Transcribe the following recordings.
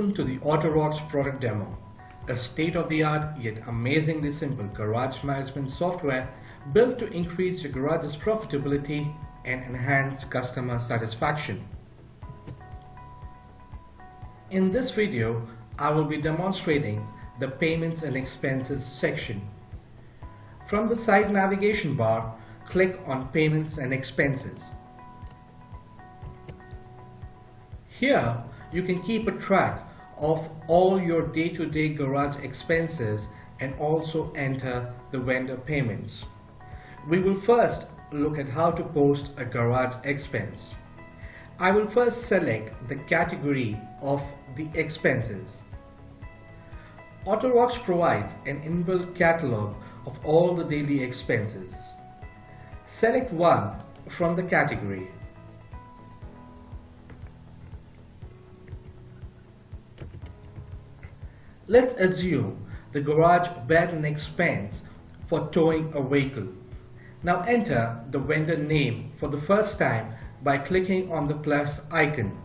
Welcome to the Autorox product demo, a state-of-the-art yet amazingly simple garage management software built to increase your garage's profitability and enhance customer satisfaction. In this video, I will be demonstrating the Payments and Expenses section. From the side navigation bar, click on Payments and Expenses. Here, you can keep a track of all your day-to-day garage expenses and also enter the vendor payments. We will first look at how to post a garage expense. I will first select the category of the expenses. Autorox provides an inbuilt catalog of all the daily expenses. Select one from the category. Let's assume the garage bears an expense for towing a vehicle. Now enter the vendor name for the first time by clicking on the plus icon.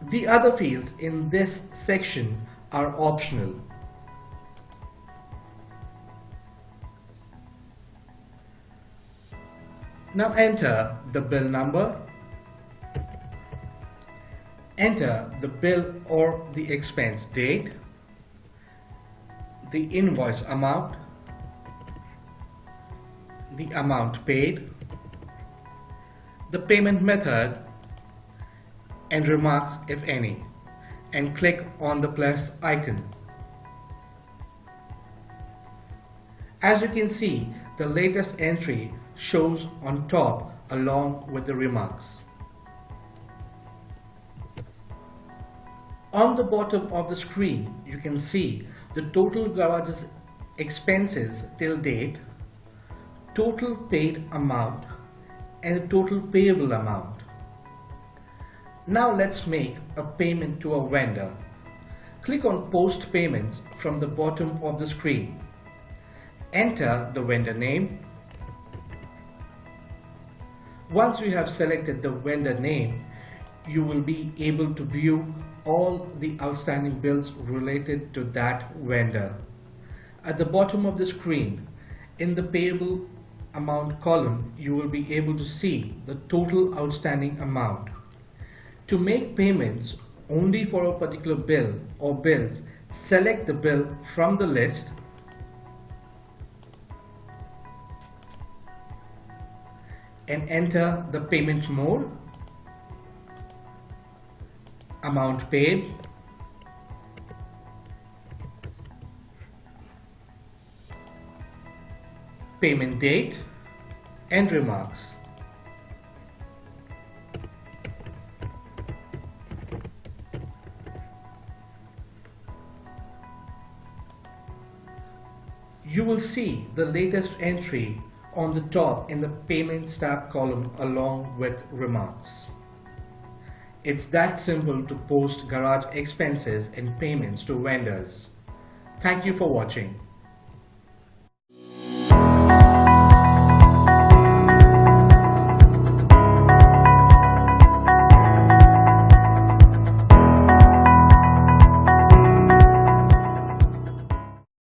The other fields in this section are optional. Now enter the bill number, enter the bill or the expense date, the invoice amount, the amount paid, the payment method, and remarks if any, and click on the plus icon. As you can see, the latest entry shows on top along with the remarks. On the bottom of the screen, you can see the total garage's expenses till date, total paid amount, and the total payable amount. Now let's make a payment to a vendor. Click on Post Payments from the bottom of the screen. Enter the vendor name. Once you have selected the vendor name, you will be able to view all the outstanding bills related to that vendor. At the bottom of the screen, in the payable amount column, you will be able to see the total outstanding amount. To make payments only for a particular bill or bills, select the bill from the list and enter the payment mode, amount paid, payment date, and remarks. You will see the latest entry on the top in the Payments tab column along with remarks. It's that simple to post garage expenses and payments to vendors. Thank you for watching.